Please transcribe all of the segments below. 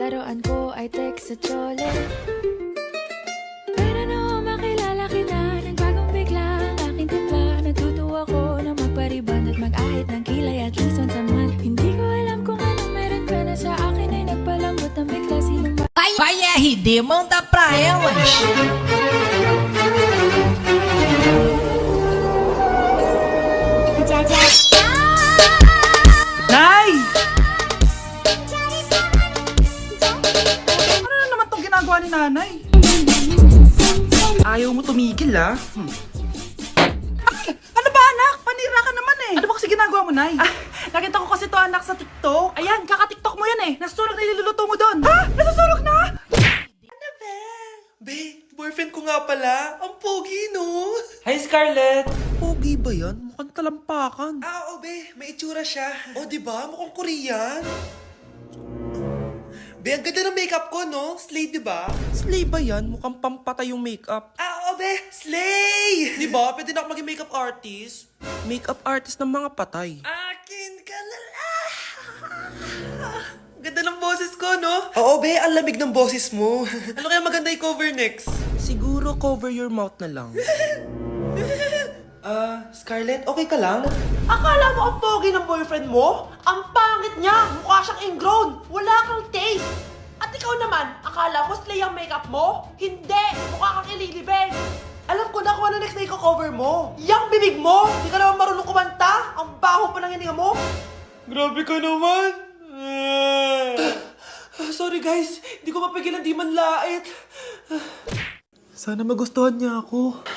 laruan ko ay text sa tsole. Pero noong makilala kita, nagbagong bigla ang aking timpla. Natutuwa ko na magpariban at mag-ahit ng kilay at least once a month. Hindi ko alam kung anong meron ka na sa akin ay nagpalambot ng bigla. Sinong Vai RD, manda pra elas. Nay! Ano na naman tong ginagawa ni nanay? Ayaw mo tumigil Ay! Ano ba anak? Panira ka naman eh! Ano ba kasi ginagawa mo, Nay? Nakita ko kasi to anak sa TikTok. Ayan, kaka-TikTok mo yan eh. Nasusunog na iluluto mo doon. Ha? Nasusunog na? Ano ba? Be, boyfriend ko nga pala. Ang pogi, no? Hi, Scarlett! Pogi ba yan? Mukhang talampakan. Oo, be. May itsura siya. O, diba? Mukhang Korean. Be, ang ganda ng makeup ko, no? Slay, diba? Slay ba yan? Mukhang pampatay yung makeup. Oo, be. Slay! Diba? Pwede na ako maging makeup artist. Makeup artist ng mga patay. Akin ka na lang. Ganda ng boses ko, no? Oo, be. Ang lamig ng boses mo. Ano kaya maganda i-cover next? Siguro cover your mouth na lang. Scarlett, okay ka lang? Akala mo ang pogi ng boyfriend mo? Ang pangit niya! Mukha siyang ingrown! Wala kang taste! At ikaw naman, akala mo slay ang makeup mo? Hindi! Mukha kang ililibing! Alam ko na kung ano next na i-cover mo! Yang bibig mo! Hindi ka naman marunong kumanta! Ang baho pa ng hininga mo! Grabe ka naman. Sorry guys, hindi ko mapigilan di man lait. Sana magustuhan niya ako.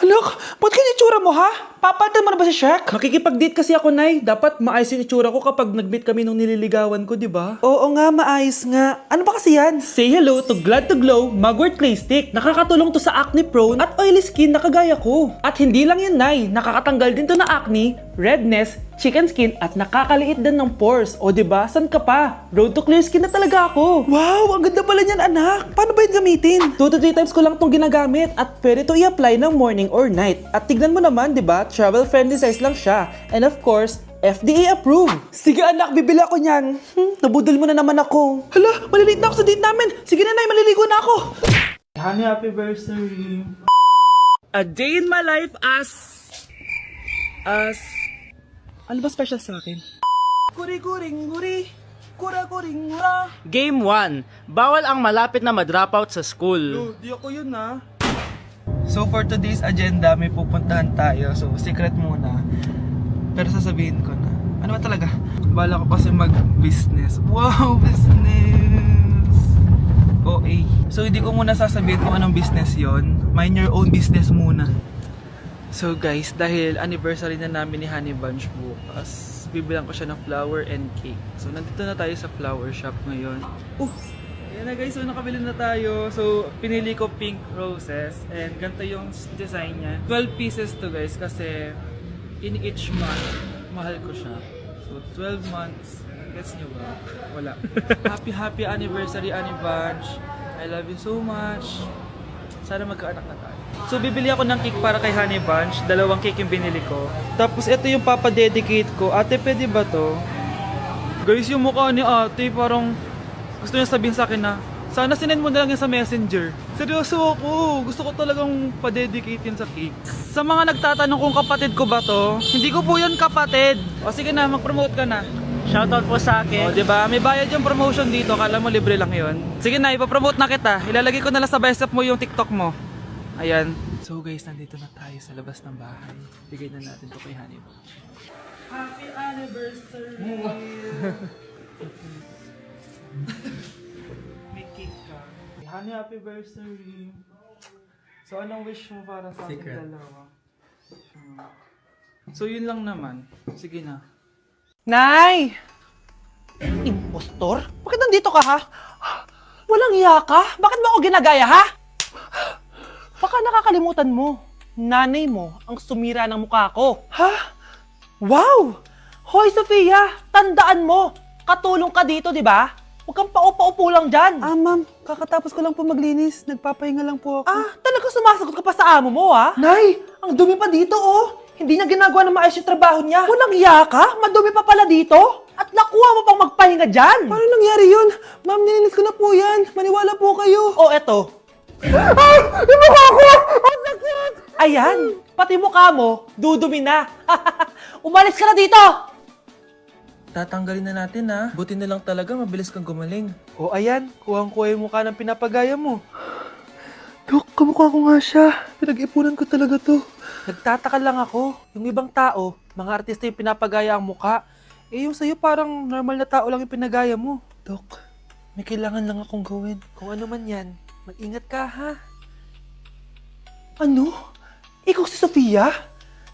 Anak, ba't kaya itsura mo ha? Papalitan mo na ba si Shrek? Makikipag-date kasi ako, Nay. Dapat maayos yung itsura ko kapag nag-meet kami nung nililigawan ko, di ba? Oo nga, maayos nga. Ano ba kasi yan? Say hello to Glad to Glow Mugwort Clay Stick. Nakakatulong to sa acne prone at oily skin na kagaya ko. At hindi lang yun, Nay. Nakakatanggal din to na acne, redness, chicken skin at nakakaliit din ng pores. O di ba? San ka pa? Road to clear skin na talaga ako. Wow, ang ganda pala niyan, anak. Paano ba yun gamitin? 2 to 3 times ko lang tong ginagamit at pwede to i-apply ng morning or night. At tignan mo naman, di ba? Travel friendly size lang siya. And of course, FDA approved. Sige anak, bibili ako niyan. Nabudol mo na naman ako. Hala, malilate na ako sa date namin. Sige na, Nay, maliligo na ako. Honey, happy anniversary. A day in my life as ano ba special sa akin? Guri-guring-guri, kura-guring-gura. Game 1. Bawal ang malapit na ma-dropout sa school. Di ako yun So for today's agenda, may pupuntahan tayo. So secret muna. Pero sasabihin ko na. Ano ba talaga? Bala ko kasi mag-business. Wow, business! OA. So hindi ko muna sasabihin kung anong business yon. Mind your own business muna. So guys, dahil anniversary na namin ni Honey Bunch bukas, bibilang ko siya ng flower and cake. So nandito na tayo sa flower shop ngayon. Ayan na guys, so nakabili na tayo. So pinili ko pink roses and ganito yung design niya. 12 pieces to guys kasi in each month, mahal ko siya. So 12 months, gets nyo ba? Wala. Happy anniversary Honey Bunch. I love you so much. Sana magkaanak na tayo. So bibili ako ng cake para kay Honey Bunch. 2 cake yung binili ko. Tapos ito yung papadedicate ko. Ate, pwede ba to? Guys, yung mukha ni ate parang gusto niya sabihin sa akin na sana sinend mo na lang yan sa messenger. Seryoso ako. Gusto ko talagang padedicate yan sa cake. Sa mga nagtatanong kung kapatid ko ba to, hindi ko po yun kapatid. O sige na, mag-promote ka na. Shoutout po sa akin. O, diba? May bayad yung promotion dito. Kala mo libre lang yun. Sige na, ipapromote na kita. Ilalagay ko na lang sa bicep mo yung TikTok mo. Ayan. So guys, nandito na tayo sa labas ng bahay. Bigay na natin to kay Honey. Happy anniversary! May cake ka. Honey, happy anniversary! So anong wish mo para sa ating dalawa? So yun lang naman. Sige na. Nay! Impostor? Bakit nandito ka ha? Walang iya ka? Bakit mo ako ginagaya ha? Baka nakakalimutan mo. Nanay mo ang sumira ng mukha ko. Ha? Wow! Hoy Sofia, tandaan mo. Katulong ka dito, di ba? Huwag kang paupa-upo lang dyan. Ma'am, kakatapos ko lang po maglinis. Nagpapahinga lang po ako. Talaga sumasagot ka pa sa amo mo, ha? Nay, ang dumi pa dito, oh. Hindi niya ginagawa ng maayos yung trabaho niya. Walang iya ka? Madumi pa pala dito? At nakuha mo pang magpahinga dyan. Paano nangyari yun? mukha mo, dudumi na. Umalis ka na dito! Tatanggalin na natin ha. Buti na lang talaga mabilis kang gumaling. O ayan, kuhang-kuha yung mukha ng pinapagaya mo. Dok, kamukha ko nga siya. Pinag-ipunan ko talaga to. Nagtataka lang ako, yung ibang tao, mga artista yung pinapagaya ang mukha. Eh yung sa'yo parang normal na tao lang yung pinagaya mo. Dok, may kailangan lang akong gawin. Kung ano man yan, mag-ingat ka ha. Ano? Ikaw si Sofia?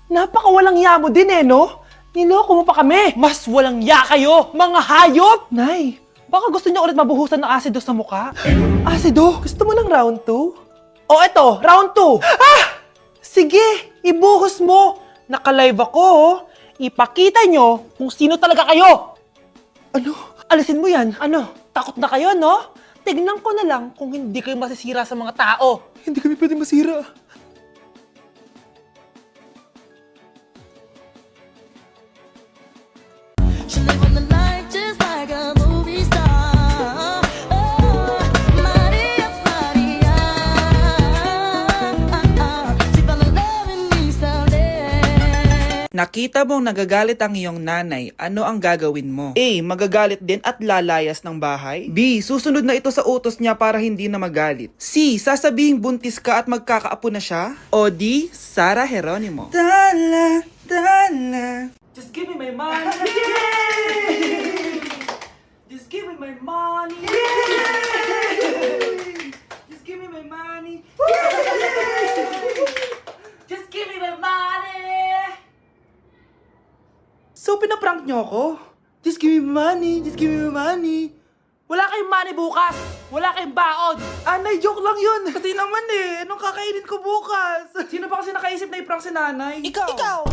Napakawalang ya mo din no? Niloko mo pa kami! Mas walang ya kayo, mga hayop! Nay, Baka gusto niyo ulit mabuhusan ng asido sa mukha? asido, gusto mo ng round 2? O eto, round 2! Sige, ibuhos mo! Naka-live ako, oh. Ipakita nyo kung sino talaga kayo! Ano? Alisin mo yan. Ano? Takot na kayo, no? Tignan ko na lang kung hindi kayo masisira sa mga tao. Hindi kami pwede masira. She live on the life just like a movie star. Oh, Maria, Maria. She fell in love with me someday. Nakita mong nagagalit ang iyong nanay, ano ang gagawin mo? A. Magagalit din at lalayas ng bahay. B. Susunod na ito sa utos niya para hindi na magalit. C. Sasabihing buntis ka at magkakaapo na siya. O D. Sara Geronimo. Dala, dala. Just give me my money. Just give me my money. Just give me my money. Just give me my money. So, pinaprank niyo ako? Just give me money, just give me money. Wala kayong money bukas. Wala kayong baon. Anay, joke lang yun. Kasi naman anong kakainin ko bukas? Sino ba kasi nakaisip na i-prank si nanay? Ikaw!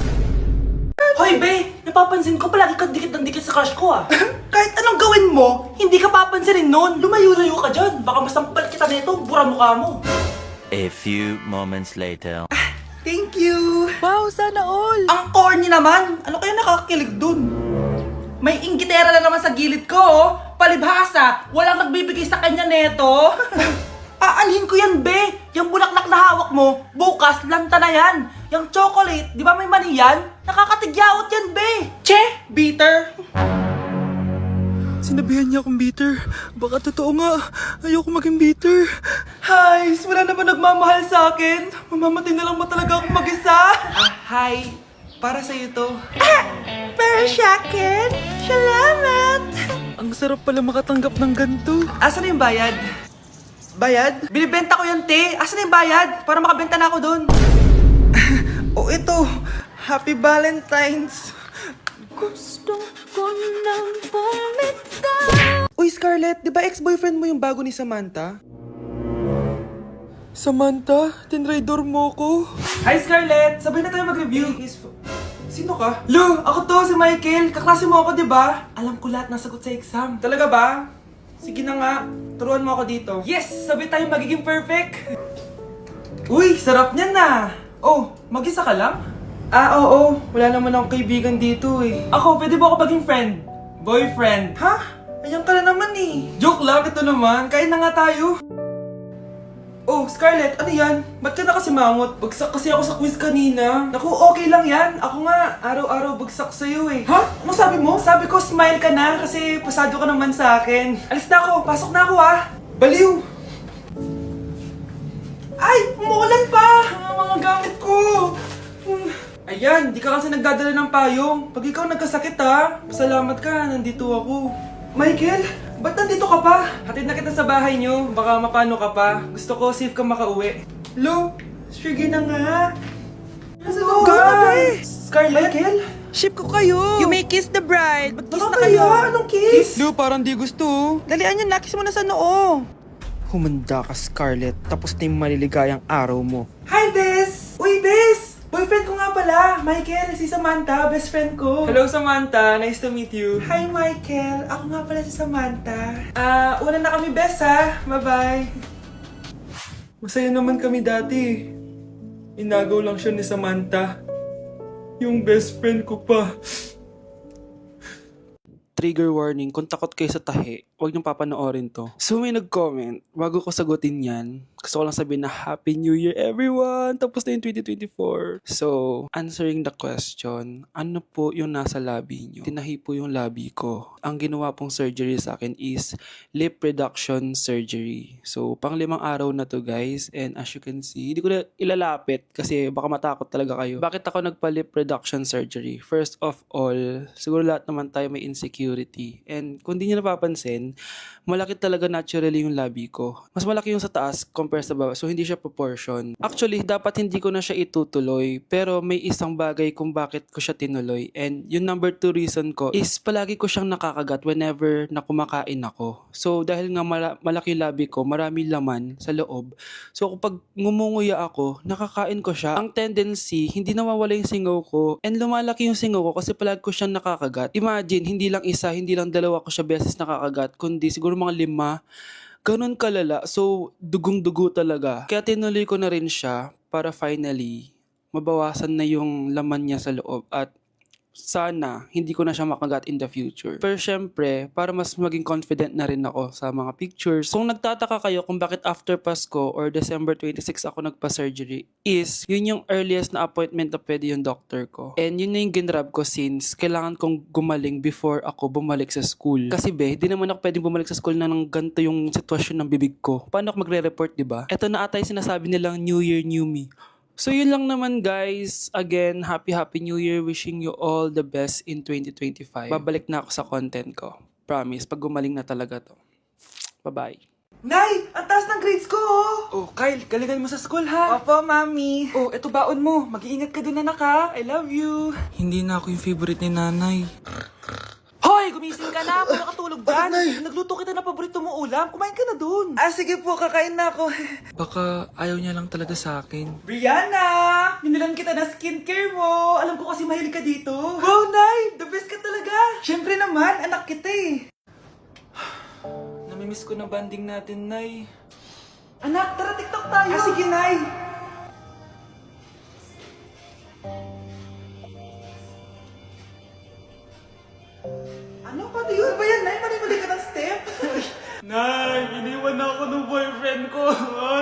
Hoy, be! Napapansin ko palagi ka dikit ng dikit sa crush ko, ah. Kahit anong gawin mo, Hindi ka papansinin nun. Lumayo-layo ka dyan. Baka masampal kita nito. Bura mukha mo. A few moments later. thank you. Wow, sana all. Ang corny naman. Ano kaya nakakakilig dun? May inggitera na naman sa gilid ko, oh. Palibhasa, walang nagbibigay sa kanya neto. Aanhin ko yan, be. Yung bulaklak na hawak mo, bukas, lanta na yan. Yung chocolate, di ba may mani yan? Nakakatigyawat yan, be. Che, bitter. Sinabihan niya akong bitter. Baka totoo nga. Ayoko maging bitter. Hi, wala naman nagmamahal sa akin. Mamamatay na lang ba talaga akong mag-isa? Hi, para sa'yo to. Pero sa akin, salamat. Ang sarap pala makatanggap ng ganito. Asan na yung bayad? Bayad? Binibenta ko yung te. Asan na yung bayad? Para makabenta na ako doon. O ito, Happy Valentine's. Gusto ko nang bumitaw. Uy, Scarlett, di ba ex-boyfriend mo yung bago ni Samantha? Samantha, tinraidor mo ko. Hi Scarlett! Sabay na tayo mag-review. Sino ka? Lu, ako to, si Michael. Kaklase mo ako, di ba? Alam ko lahat ng sagot sa exam. Talaga ba? Sige na nga, turuan mo ako dito. Yes! Sabay tayo magiging perfect! Uy, sarap niyan na! Oh, mag-isa ka lang? Ah, oo. Wala naman akong kaibigan dito eh. Ako, pwede ba ako maging friend? Boyfriend? Ha? Ayan ka na naman eh. Joke lang, ito naman. Kain na nga tayo. Oh, Scarlett, ano yan? Ba't ka na kasi mangot? Bagsak kasi ako sa quiz kanina. Naku, okay lang yan. Ako nga, araw-araw bagsak sa'yo eh. Ha? Ano sabi mo? Sabi ko, smile ka na kasi pasado ka naman sa akin. Alis na ako, pasok na ako ah. Baliw! Ay, umuulan pa! Ang mga gamit ko! Ayan, di ka kasi nagdadala ng payong. Pag ikaw nagkasakit ha, pasalamat ka, nandito ako. Michael, ba't nandito ka pa? Hatid na kita sa bahay niyo, baka mapano ka pa. Gusto ko safe ka makauwi. Lo, sige na nga. Hello, Scarlett? Michael? Ship ko kayo. You may kiss the bride. Kiss na kayo. Anong kiss? Lo, parang di gusto. Dalian yun, nakis mo na sa noo. Humanda ka, Scarlett. Tapos na yung maliligayang araw mo. Hi, Bes! Uy, Bes! Boyfriend ko nga pala, Michael, si Samantha, best friend ko. Hello, Samantha. Nice to meet you. Hi, Michael. Ako nga pala si Samantha. Una na kami, Bes, ha? Bye-bye. Masaya naman kami dati. Inagaw lang siya ni Samantha. Yung best friend ko pa. Trigger warning, kung takot kayo sa tahi, wag niyong papanoorin to. So may nag-comment, bago ko sagutin yan, gusto ko lang sabihin na Happy New Year everyone! Tapos na yung 2024. So, answering the question, ano po yung nasa labi niyo? Tinahi po yung labi ko. Ang ginawa pong surgery sa akin is lip reduction surgery. So, pang 5 araw na to guys. And as you can see, hindi ko na ilalapit kasi baka matakot talaga kayo. Bakit ako nagpa-lip reduction surgery? First of all, siguro lahat naman tayo may insecurity. And kung di nyo napapansin, malaki talaga naturally yung labi ko. Mas malaki yung sa taas compare sa baba. So, hindi siya proportion. Actually, dapat hindi ko na siya itutuloy. Pero may isang bagay kung bakit ko siya tinuloy. And yung number 2 reason ko is palagi ko siyang nakakagat whenever na kumakain ako. So, dahil nga malaki labi ko, marami laman sa loob. So, kapag ngumunguya ako, nakakain ko siya. Ang tendency, hindi nawawala yung singaw ko. And lumalaki yung singaw ko kasi palagi ko siyang nakakagat. Imagine, hindi lang isa, hindi lang dalawa ko siya beses nakakagat, kundi siguro mga 5. Ganun kalala. So, dugong-dugo talaga. Kaya tinuloy ko na rin siya para finally mabawasan na yung laman niya sa loob at sana hindi ko na siya makagat in the future. Pero syempre, para mas maging confident na rin ako sa mga pictures. Kung nagtataka kayo kung bakit after Pasko or December 26 ako nagpa-surgery, is yun yung earliest na appointment na pwede yung doctor ko. And yun na yung ginrab ko since kailangan kong gumaling before ako bumalik sa school. Kasi di naman ako pwedeng bumalik sa school na nang ganito yung sitwasyon ng bibig ko. Paano ako magre-report, diba? Ito na ata yung sinasabi nilang New Year, New Me. So yun lang naman guys. Again, Happy New Year. Wishing you all the best in 2025. Babalik na ako sa content ko. Promise, pag gumaling na talaga to. Bye-bye. Nay, ang taas ng grades ko, oh! Oh, Kyle, galingan mo sa school ha. Opo, mami. Oh, eto baon mo. Mag-iingat ka dun anak ha. I love you. Hindi na ako yung favorite ni nanay. Hoy, gumising ka na. Puro katulog dyan. Nagluto kita na paborito mo ulam. Kumain ka na dun. Ah, sige po. Kakain na ako. Baka ayaw niya lang talaga sa akin. Brianna! Binilan kita na skincare mo. Alam ko kasi mahilig ka dito. Wow, Nay! The best ka talaga. Siyempre naman, anak kita eh. Namimiss ko na banding natin, Nay. Anak, tara TikTok tayo. Ah, sige, Nay. Ano? Paano yun ba yan, Nay? Mali ka ng step? Nay, iniwan na ako ng boyfriend ko.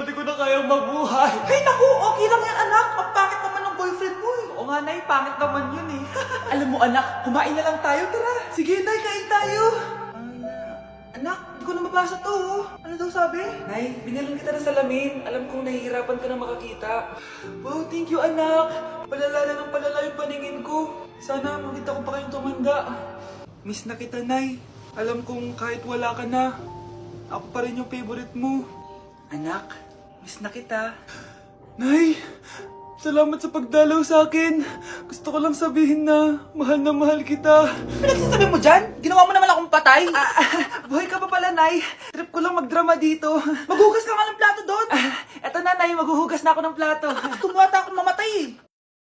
Hindi ko na kayang mabuhay. Ay, naku! Okay lang yan, anak. Ang pangit naman ng boyfriend mo eh. Oo nga, Nay. Pangit naman yun eh. Alam mo, anak, kumain na lang tayo. Tara. Sige, Nay. Kain tayo. Anak, hindi ko na mabasa to. Oh. Ano daw sabi? Nay, binilan kita ng salamin. Alam kong nahihirapan ka na makakita. Wow, thank you, anak. Palala na ng palala yung paningin ko. Sana makita ko pa kayong tumanda. Miss na kita, Nay. Alam kong kahit wala ka na, ako pa rin yung favorite mo. Anak, miss na kita. Nay, salamat sa pagdalaw sa akin. Gusto ko lang sabihin na mahal kita. Pinagsasabi mo dyan? Ginawa mo naman akong patay. Buhay ka pa pala, Nay. Trip ko lang magdrama dito. Maghugas ka nga ng plato doon. Eto na, Nay. Maghuhugas na ako ng plato. Gusto mo ata akong mamatay eh.